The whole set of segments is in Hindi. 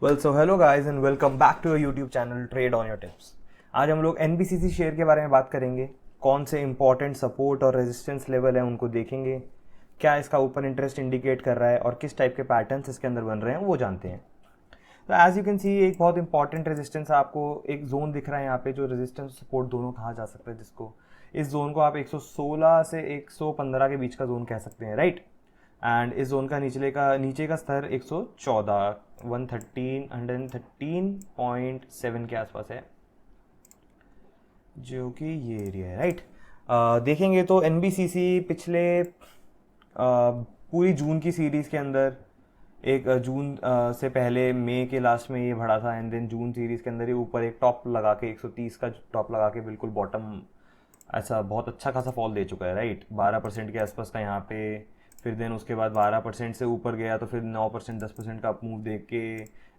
So hello guys and welcome back to YouTube channel trade on your tips. आज हम लोग एनबीसीसी शेयर के बारे में बात करेंगे। कौन से इंपॉर्टेंट सपोर्ट और रेजिस्टेंस लेवल है उनको देखेंगे, क्या इसका ओपन इंटरेस्ट इंडिकेट कर रहा है और किस टाइप के पैटर्न्स इसके अंदर बन रहे हैं वो जानते हैं। तो एज यू कैन सी एक बहुत इंपॉर्टेंट रेजिस्टेंस आपको एक जोन दिख रहा है यहाँ पे, जो रेजिस्टेंस सपोर्ट दोनों कहा जा सकता है, जिसको इस जोन को आप 116 से 115 के बीच का जोन कह सकते हैं, राइट। एंड इस जोन का नीचे का स्तर 114 113.7 के आसपास है, जो कि ये एरिया है, राइट। देखेंगे तो एनबीसीसी पिछले पूरी जून की सीरीज़ के अंदर एक जून से पहले मई के लास्ट में ये बढ़ा था, एंड देन जून सीरीज़ के अंदर ही ऊपर एक टॉप लगा के 130 का टॉप लगा के बिल्कुल बॉटम ऐसा बहुत अच्छा खासा फॉल दे चुका है, राइट। 12% के आसपास का यहाँ पे, फिर देन उसके बाद 12% से ऊपर गया तो फिर 9% 10% का अप मूव देख के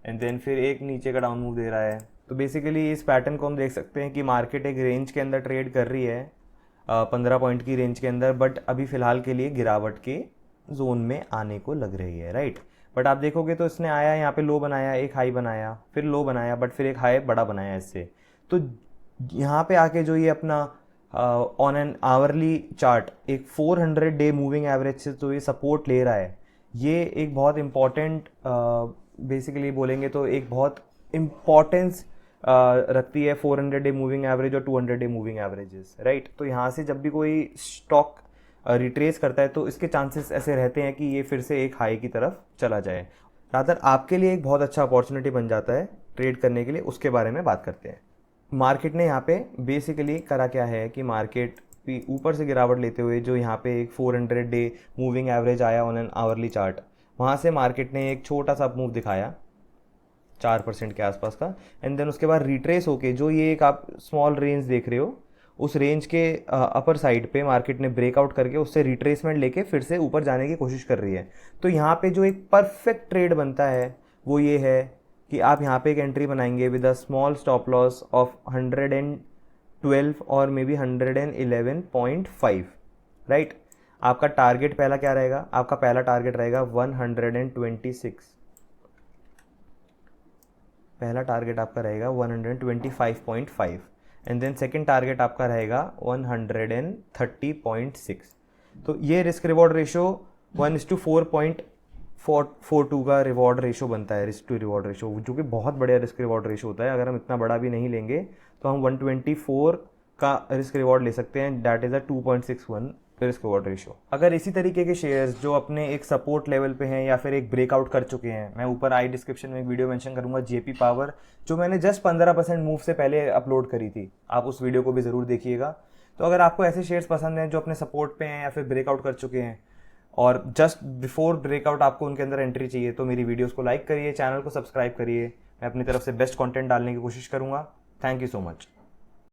एंड देन फिर एक नीचे का डाउन मूव दे रहा है। तो बेसिकली इस पैटर्न को हम देख सकते हैं कि मार्केट एक रेंज के अंदर ट्रेड कर रही है, 15 पॉइंट की रेंज के अंदर, बट अभी फ़िलहाल के लिए गिरावट के जोन में आने को लग रही है, राइट। बट आप देखोगे तो इसने आया यहाँ पे लो बनाया, एक हाई बनाया, फिर लो बनाया, बट फिर एक हाई बड़ा बनाया इससे। तो यहाँ पे आके जो ये अपना ऑन एन आवरली चार्ट एक 400 डे मूविंग एवरेज से तो ये सपोर्ट ले रहा है, ये एक बहुत इम्पॉर्टेंट बेसिकली बोलेंगे तो एक बहुत इम्पॉर्टेंस रखती है 400 डे मूविंग एवरेज और 200 डे मूविंग एवरेजेस, राइट। तो यहाँ से जब भी कोई स्टॉक रिट्रेस करता है तो इसके चांसेस ऐसे रहते हैं कि ये फिर से एक हाई की तरफ चला जाए, रादर आपके लिए एक बहुत अच्छा अपॉर्चुनिटी बन जाता है ट्रेड करने के लिए। उसके बारे में बात करते हैं। मार्केट ने यहाँ पे बेसिकली करा क्या है कि मार्केट ऊपर से गिरावट लेते हुए जो यहाँ पे एक 400 डे मूविंग एवरेज आया ऑन एन आवरली चार्ट, वहाँ से मार्केट ने एक छोटा सा मूव दिखाया 4% के आसपास का, एंड देन उसके बाद रिट्रेस होके जो ये एक आप स्मॉल रेंज देख रहे हो, उस रेंज के अपर साइड पे मार्केट ने ब्रेकआउट करके उससे रिट्रेसमेंट लेके फिर से ऊपर जाने की कोशिश कर रही है। तो यहाँ पे जो एक परफेक्ट ट्रेड बनता है वो ये है कि आप यहाँ पे एक एंट्री बनाएंगे with a small stop loss of 112 और मे बी 111.5, राइट। आपका टारगेट पहला क्या रहेगा? आपका पहला टारगेट रहेगा 126, पहला टारगेट आपका रहेगा 125.5, एंड देन सेकेंड टारगेट आपका रहेगा 130.6। तो ये रिस्क रिवॉर्ड रेशो 1:4.42 का रिवॉर्ड रेशो बनता है, रिस्क टू रिवॉर्ड रेशो, जो कि बहुत बढ़िया रिस्क रिवॉर्ड रेशो होता है। अगर हम इतना बड़ा भी नहीं लेंगे तो हम 124 का रिस्क रिवॉर्ड ले सकते हैं, that is a 2.61 risk reward ratio. अगर इसी तरीके के शेयर्स जो अपने एक सपोर्ट लेवल पे हैं या फिर एक ब्रेकआउट कर चुके हैं, मैं ऊपर आई डिस्क्रिप्शन में एक वीडियो मेंशन करूंगा जेपी पावर, जो मैंने जस्ट 15% मूव से पहले अपलोड करी थी, आप उस वीडियो को भी ज़रूर देखिएगा। तो अगर आपको ऐसे शेयर्स पसंद हैं जो अपने सपोर्ट पे हैं या फिर ब्रेकआउट कर चुके हैं और जस्ट बिफोर ब्रेकआउट आपको उनके अंदर एंट्री चाहिए, तो मेरी वीडियोस को लाइक करिए, चैनल को सब्सक्राइब करिए। मैं अपनी तरफ से बेस्ट कंटेंट डालने की कोशिश करूंगा। Thank you so much.